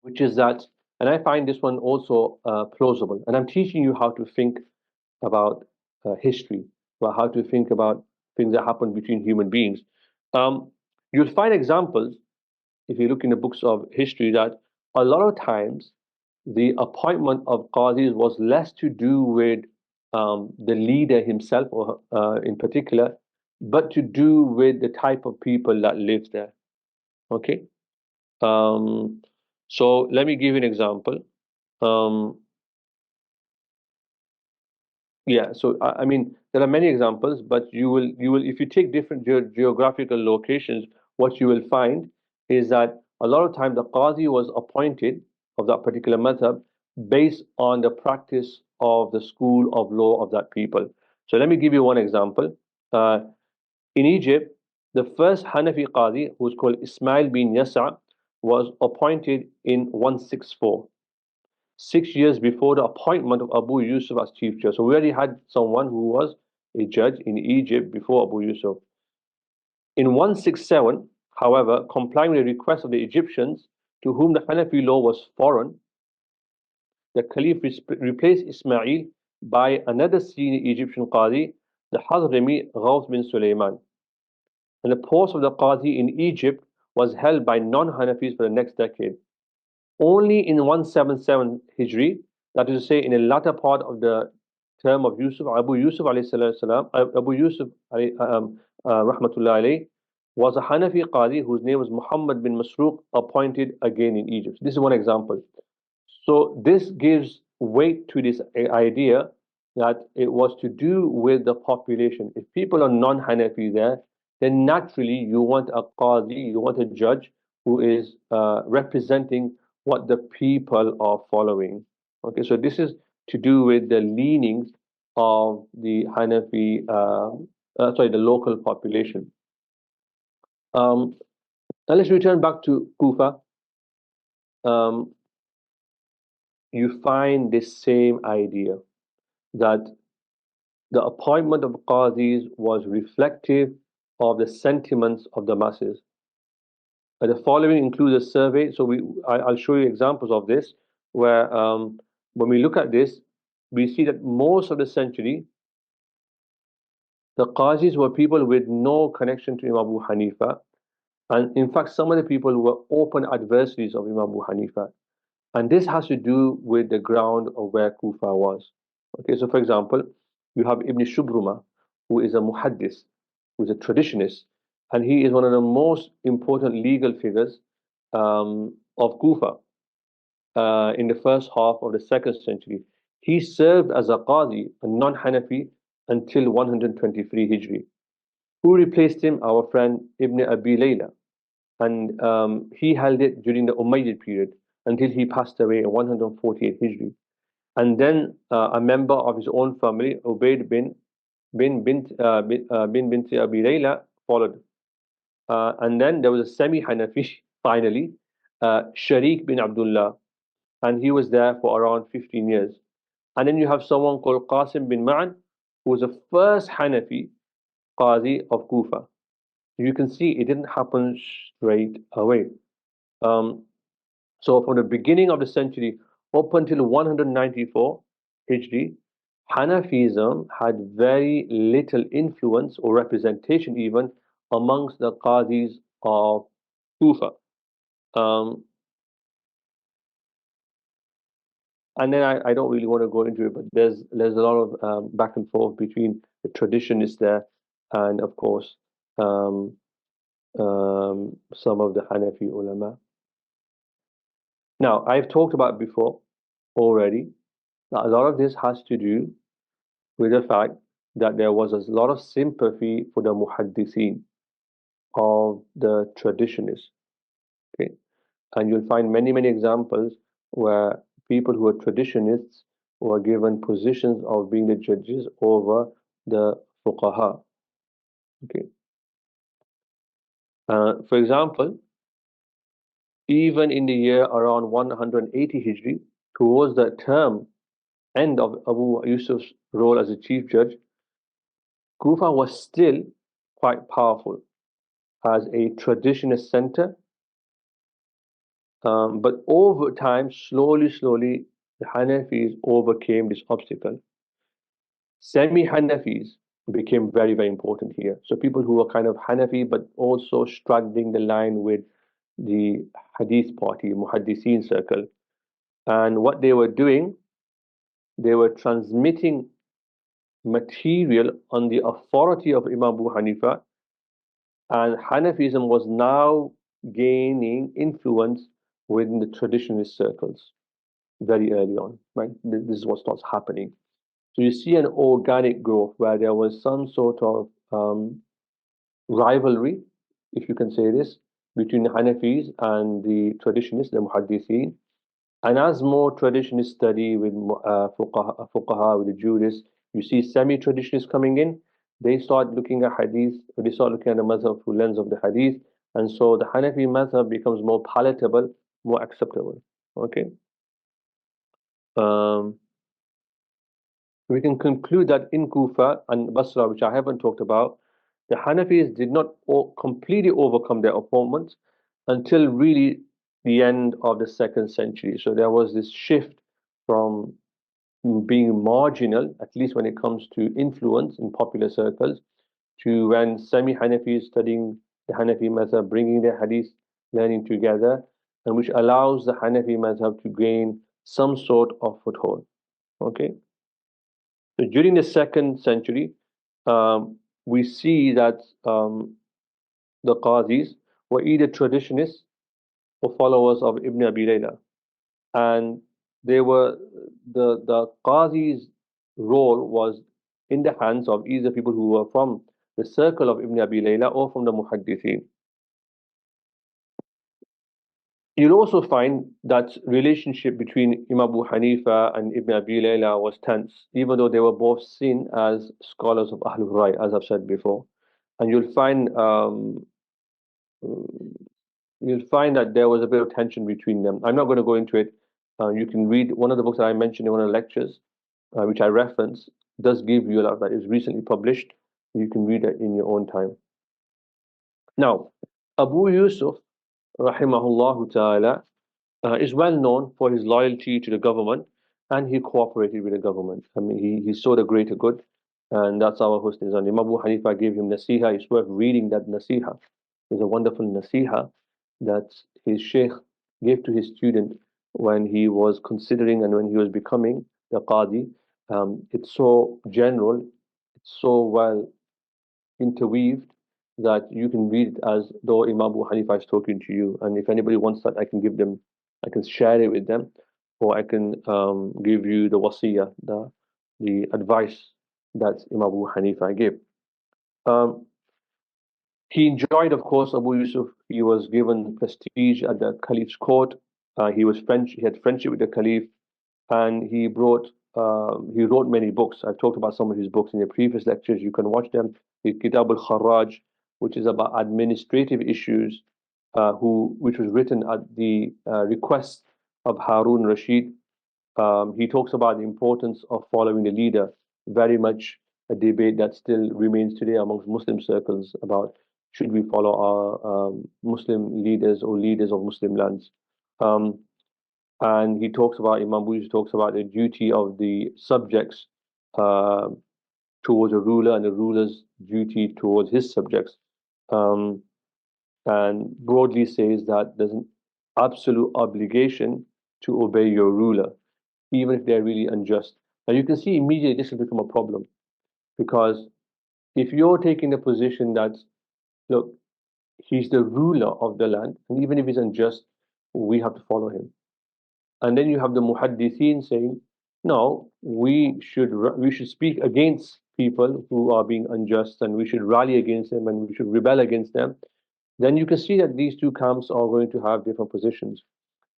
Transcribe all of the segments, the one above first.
which is that, and I find this one also plausible. And I'm teaching you how to think about history, about how to think about things that happen between human beings. Um, you'll find examples if you look in the books of history that a lot of times the appointment of qadis was less to do with the leader himself, or in particular, but to do with the type of people that lives there. Okay. Um, so let me give you an example. Um, yeah, so I mean there are many examples, but you will if you take different geographical locations, what you will find is that a lot of time the qadi was appointed of that particular madhab based on the practice of the school of law of that people. So let me give you one example. Uh, in Egypt, the first Hanafi qadi, who was called Ismail bin Yasa, was appointed in 164. 6 years before the appointment of Abu Yusuf as chief judge. So we already had someone who was a judge in Egypt before Abu Yusuf. In 167, however, complying with the request of the Egyptians, to whom the Hanafi law was foreign, the Caliph replaced Ismail by another senior Egyptian Qadi, the Hadrami Ghawth bin Sulaiman. And the post of the Qadi in Egypt was held by non-Hanafis for the next decade. Only in 177 Hijri, that is to say, in the latter part of the term of Yusuf, Abu Yusuf salam, Abu Yusuf rahmatullah alayhi, was a Hanafi Qadi whose name was Muhammad bin Masruq, appointed again in Egypt. This is one example. So this gives weight to this idea that it was to do with the population. If people are non-Hanafi there, then naturally you want a Qadi, you want a judge who is representing what the people are following. Okay, so this is to do with the leanings of the Hanafi, the local population. Now let's return back to Kufa. Um, you find this same idea that the appointment of qadis was reflective of the sentiments of the masses. The following includes a survey. So I'll show you examples of this, where when we look at this, we see that most of the century, the qadis were people with no connection to Imam Abu Hanifa. And in fact, some of the people were open adversaries of Imam Abu Hanifa. And this has to do with the ground of where Kufa was. Okay, so for example, you have Ibn Shubruma, who is a muhaddis, who is a traditionist, and he is one of the most important legal figures of Kufa in the first half of the second century. He served as a qadi, a non-Hanafi, until 123 Hijri. Who replaced him? Our friend Ibn Abi Layla, and he held it during the Umayyad period until he passed away in 148 Hijri. And then a member of his own family, Ubayd bin Binti Abi Layla, followed. And then there was a semi-Hanafi, finally, Sharik bin Abdullah, and he was there for around 15 years. And then you have someone called Qasim bin Ma'an, who was the first Hanafi Qazi of Kufa. You can see it didn't happen straight away. Um, so from the beginning of the century up until 194 Hijri, Hanafism had very little influence or representation even amongst the Qadis of Kufa. Um, and then I don't really want to go into it, but there's a lot of back and forth between the traditionists there and, of course, um, some of the Hanafi ulama. Now, I've talked about before already that a lot of this has to do with the fact that there was a lot of sympathy for the muhaddithin of the traditionists. Okay, and you'll find many examples where people who are traditionists were given positions of being the judges over the fuqaha. Okay, for example, even in the year around 180 Hijri, towards the term end of Abu Yusuf's role as a chief judge, Kufa was still quite powerful as a traditionist center But over time, slowly, the Hanafis overcame this obstacle. Semi-Hanafis became very important here. So people who were kind of Hanafi, but also straddling the line with the Hadith party, Muhaddithin circle. And what they were doing, they were transmitting material on the authority of Imam Abu Hanifa, and Hanafism was now gaining influence within the traditionalist circles very early on. Right, this is what starts happening. So you see an organic growth where there was some sort of rivalry, if you can say this, between the Hanafis and the traditionalists, the Muhaddithin. And as more traditionalists study with fuqaha, with the jurists, you see semi-traditionalists coming in. They start looking at hadith, they start looking at the madhab through lens of the hadith, and so the Hanafi madhab becomes more palatable, more acceptable. Okay, um, we can conclude that in Kufa and Basra, which I haven't talked about, the Hanafis did not completely overcome their opponents until really the end of the second century. So there was this shift from being marginal, at least when it comes to influence in popular circles, to when semi-Hanafis studying the Hanafi mazhab, bringing their hadith learning together, and which allows the Hanafi mazhab to gain some sort of foothold. Okay, so during the second century, we see that the Qadis were either traditionists or followers of Ibn Abi Layla, and they were the Qazi's role was in the hands of either people who were from the circle of Ibn Abi Layla or from the Muhaddithin. You'll also find that relationship between Imam Abu Hanifa and Ibn Abi Layla was tense, even though they were both seen as scholars of Ahlul Rai, as I've said before. And you'll find that there was a bit of tension between them. I'm not going to go into it. You can read one of the books that I mentioned in one of the lectures, which I reference, does give you a lot that is recently published. You can read it in your own time. Now, Abu Yusuf, rahimahullah ta'ala, is well known for his loyalty to the government, and he cooperated with the government. I mean, he saw the greater good, and that's our husn zan. Imam Abu Hanifa gave him nasiha. It's worth reading that nasiha. It's a wonderful nasiha that his sheikh gave to his student when he was considering and when he was becoming the qadi. It's so general, it's so well interweaved that you can read it as though Imam Abu Hanifa is talking to you. And if anybody wants that, I can give them, I can share it with them, or I can give you the wasiyah, the advice that Imam Abu Hanifa gave. Um, he enjoyed, of course, Abu Yusuf. He was given prestige at the Caliph's court. He was French. He had friendship with the Caliph, and he wrote many books. I've talked about some of his books in the previous lectures. You can watch them. The Kitab al-Kharraj, which is about administrative issues, which was written at the request of Haroon Rashid. He talks about the importance of following the leader. Very much a debate that still remains today amongst Muslim circles about should we follow our Muslim leaders or leaders of Muslim lands. Um, and he talks about Imam Buzi talks about the duty of the subjects uh, towards a ruler and the ruler's duty towards his subjects, um, and broadly says that there's an absolute obligation to obey your ruler, even if they're really unjust. Now you can see immediately this will become a problem because if you're taking the position that look, he's the ruler of the land, and even if he's unjust, we have to follow him. And then you have the muhaddithin saying, no, we should speak against people who are being unjust, and we should rally against them, and we should rebel against them. Then you can see that these two camps are going to have different positions.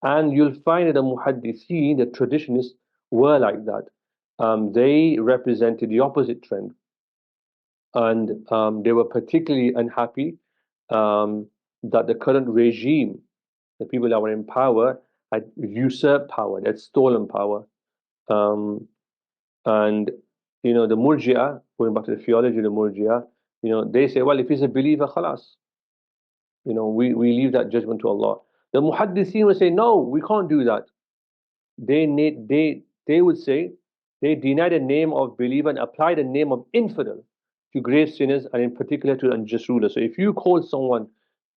And you'll find that the muhaddithin, the traditionists, were like that. They represented the opposite trend, and they were particularly unhappy that the current regime, the people that were in power, had usurped power, had stolen power. Um, and the Murji'ah, going back to the theology of the Murji'ah, they say, well, if he's a believer, khalas, we leave that judgment to Allah. The muhaddithin will say, no, we can't do that. They would say they deny the name of believer and apply the name of infidel to grave sinners and in particular to unjust rulers. So if you call someone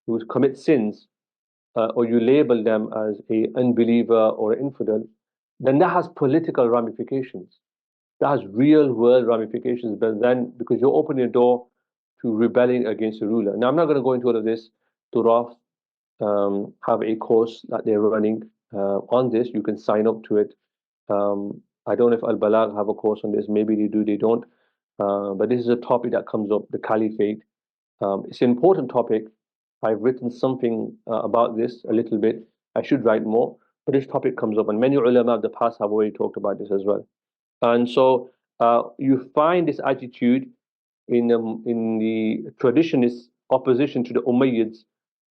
who commits sins or you label them as a unbeliever or an infidel, then that has political ramifications. That has real world ramifications. But then because you're opening a door to rebelling against the ruler. Now I'm not going to go into all of this. Turaf have a course that they're running on this. You can sign up to it. I don't know if Al Balag have a course on this. Maybe they do, they don't. But this is a topic that comes up, the caliphate. It's an important topic. I've written something about this a little bit. I should write more, but this topic comes up, and many ulama of the past have already talked about this as well. And so you find this attitude in the traditionist opposition to the Umayyads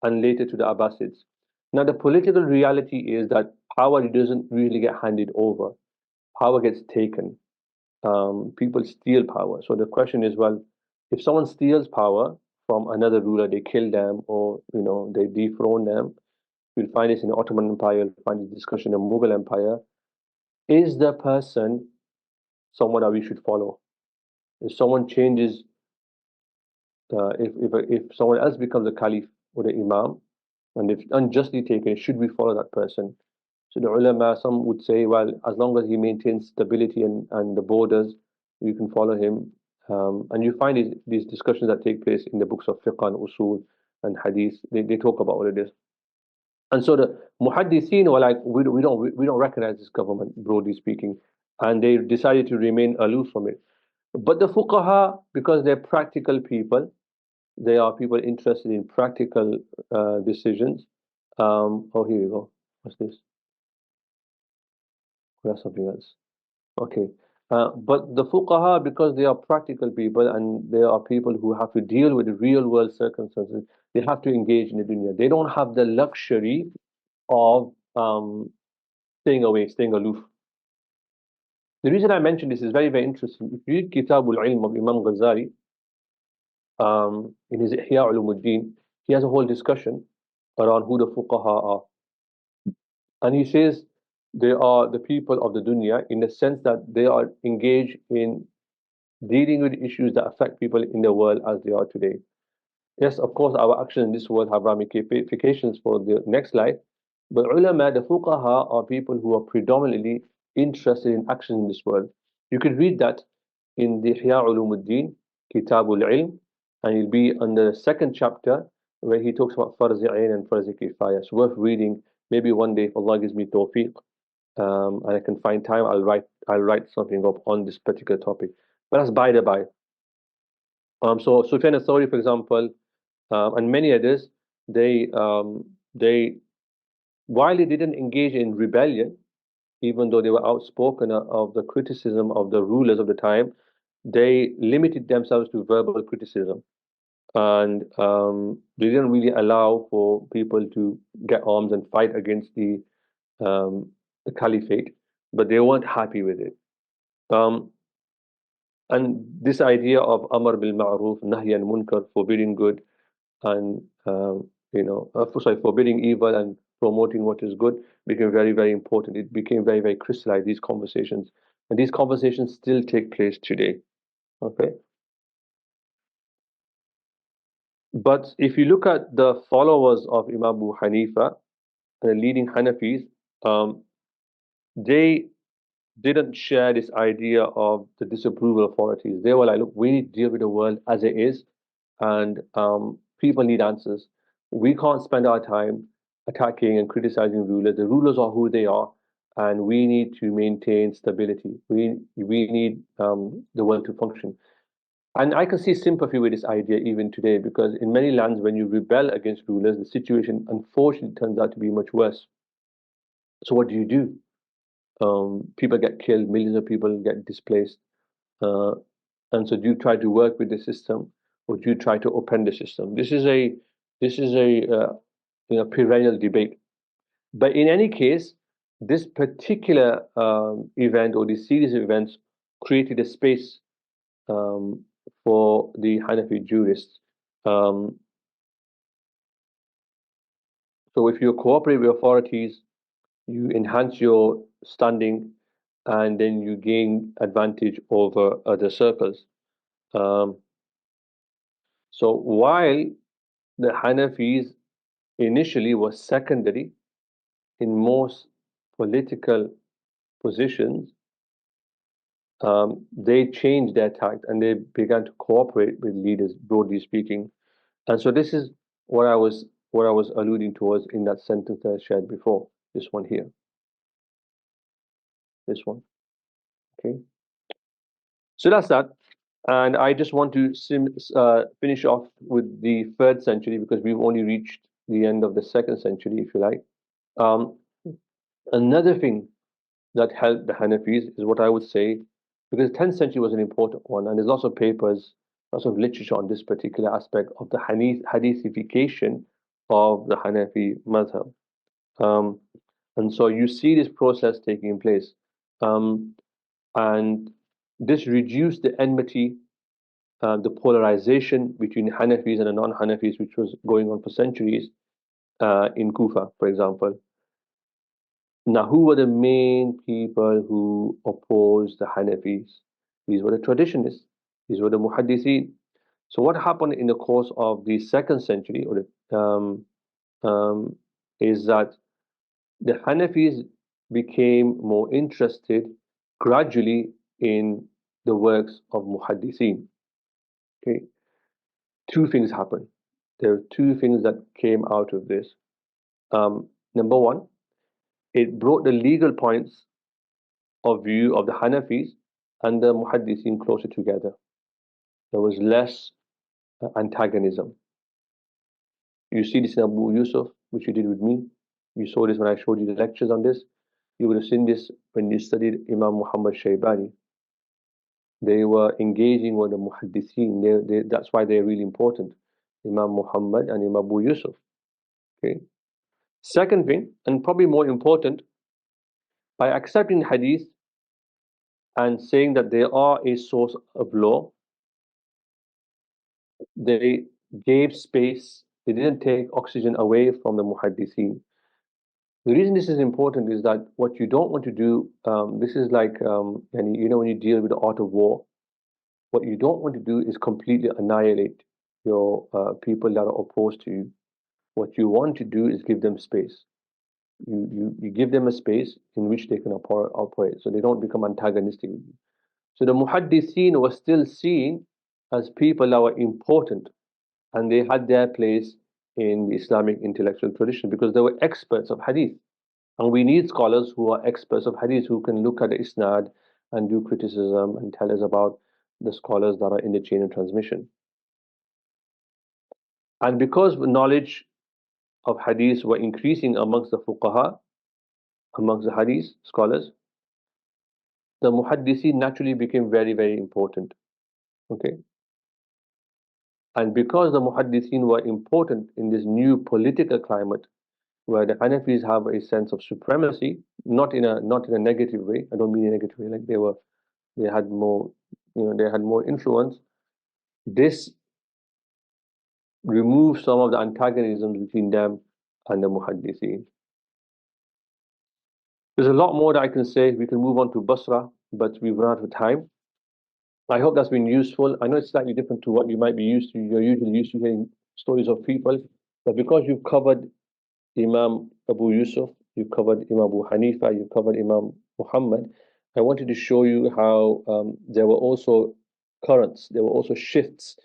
and later to the Abbasids. Now, the political reality is that power doesn't really get handed over. Power gets taken. People steal power. So the question is, well, if someone steals power from another ruler, they kill them or they dethrone them. You'll find this in the Ottoman Empire. You'll find this discussion in the Mughal Empire. Is the person someone that we should follow? If someone changes, if someone else becomes a caliph or the imam, and if unjustly taken, should we follow that person? So the ulama, some would say, well, as long as he maintains stability and the borders, you can follow him. And you find these discussions that take place in the books of fiqh and usul and hadith. They talk about all of this. And so the muhaddithin were like, we don't recognize this government, broadly speaking, and they decided to remain aloof from it. But the fuqaha, because they're practical people, they are people interested in practical decisions. Oh, here we go. What's this? That's something else. Okay. But the fuqaha, because they are practical people and they are people who have to deal with the real world circumstances, they have to engage in the dunya. They don't have the luxury of staying away, staying aloof. The reason I mention this is very, very interesting. If you read Kitabul Ilm of Imam Ghazali, in his Ihya Ulumuddin, he has a whole discussion around who the fuqaha are. And he says they are the people of the dunya in the sense that they are engaged in dealing with issues that affect people in the world as they are today. Yes, of course, our actions in this world have ramifications for the next life, but ulama, the fuqaha, are people who are predominantly interested in action in this world. You can read that in the Ihya Ulumuddin, Kitabul Ilm, and you'll be on the second chapter where he talks about Farz Ain and Farz Kifaya. It's worth reading. Maybe one day, if Allah gives me tawfiq, and I can find time, I'll write something up on this particular topic. But that's by the by. So Sufyan al-Thawri, for example, and many others, they while they didn't engage in rebellion, even though they were outspoken of the criticism of the rulers of the time, they limited themselves to verbal criticism, and they didn't really allow for people to get arms and fight against the caliphate, but they weren't happy with it. Um, and this idea of Amr bil Ma'ruf, Nahy and Munkar, forbidding good and forbidding evil and promoting what is good became very, very important. It became very, very crystallized, these conversations. And these conversations still take place today. Okay. But if you look at the followers of Imam Abu Hanifa, the leading Hanafis, um, they didn't share this idea of the disapproval authorities. They were like, look, we need to deal with the world as it is, and people need answers. We can't spend our time attacking and criticizing rulers. The rulers are who they are, and we need to maintain stability. We need the world to function. And I can see sympathy with this idea even today, because in many lands, when you rebel against rulers, the situation unfortunately turns out to be much worse. So what do you do? People get killed, millions of people get displaced. Uh, and so do you try to work with the system or do you try to upend the system? This is a perennial debate. But in any case, this particular event or this series of events created a space um, for the Hanafi jurists. Um, So if you cooperate with authorities, you enhance your standing, and then you gain advantage over other circles. Um, so while the Hanafis initially was secondary in most political positions, they changed their tact and they began to cooperate with leaders, broadly speaking. And so this is what I was alluding towards in that sentence that I shared before. This one here, this one. Okay. So that's that. And I just want to finish off with the third century because we've only reached the end of the second century, if you like. Um, Another thing that helped the Hanafis is what I would say, because the 10th century was an important one, and there's lots of papers, lots of literature on this particular aspect of the Hadithification of the Hanafi madhab. Um, and so you see this process taking place. Um, and this reduced the enmity, the polarization between Hanafis and the non-Hanafis, which was going on for centuries in Kufa, for example. Now, who were the main people who opposed the Hanafis? These were the traditionists. These were the Muhaddithin. So, what happened in the course of the second century, is that the Hanafis became more interested gradually in the works of Muhaddithin. Okay, two things happened. There are two things that came out of this. Number one, it brought the legal points of view of the Hanafis and the Muhaddithin closer together. There was less antagonism. You see this in Abu Yusuf, which you did with me. You saw this when I showed you the lectures on this. You would have seen this when you studied Imam Muhammad Shaybani. They were engaging with the Muhaddithin. That's why they're really important. Imam Muhammad and Imam Abu Yusuf. Okay. Second thing, and probably more important, by accepting hadith and saying that they are a source of law, they gave space, they didn't take oxygen away from the muhaddithin. The reason this is important is that what you don't want to do, this is like, and you know, when you deal with the art of war, what you don't want to do is completely annihilate your people that are opposed to you. What you want to do is give them space. You give them a space in which they can operate, so they don't become antagonistic with you. So the muhaddithin were still seen as people that were important, and they had their place in the Islamic intellectual tradition because they were experts of hadith. And we need scholars who are experts of hadith who can look at the isnad and do criticism and tell us about the scholars that are in the chain of transmission. And because knowledge of hadith were increasing amongst the fuqaha, amongst the hadith scholars, the muhaddithin naturally became very, very important. Okay. And because the muhaddithin were important in this new political climate, where the Hanafis have a sense of supremacy, not in a negative way. I don't mean in a negative way, like they had more, they had more influence. This removes some of the antagonism between them and the Muhaddithin. There's a lot more that I can say. We can move on to Basra, but we've run out of time. I hope that's been useful. I know it's slightly different to what you might be used to. You're usually used to hearing stories of people, but because you've covered Imam Abu Yusuf, you covered Imam Abu Hanifa, you covered Imam Muhammad. I wanted to show you how there were also currents, there were also shifts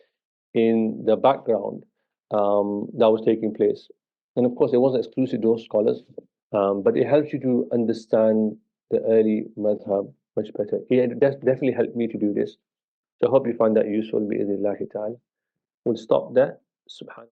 in the background that was taking place. And of course, it wasn't exclusive to those scholars, but it helps you to understand the early madhab much better. It definitely helped me to do this. So I hope you find that useful. Bi-idhnillahi ta'ala. We'll stop there. Subhan.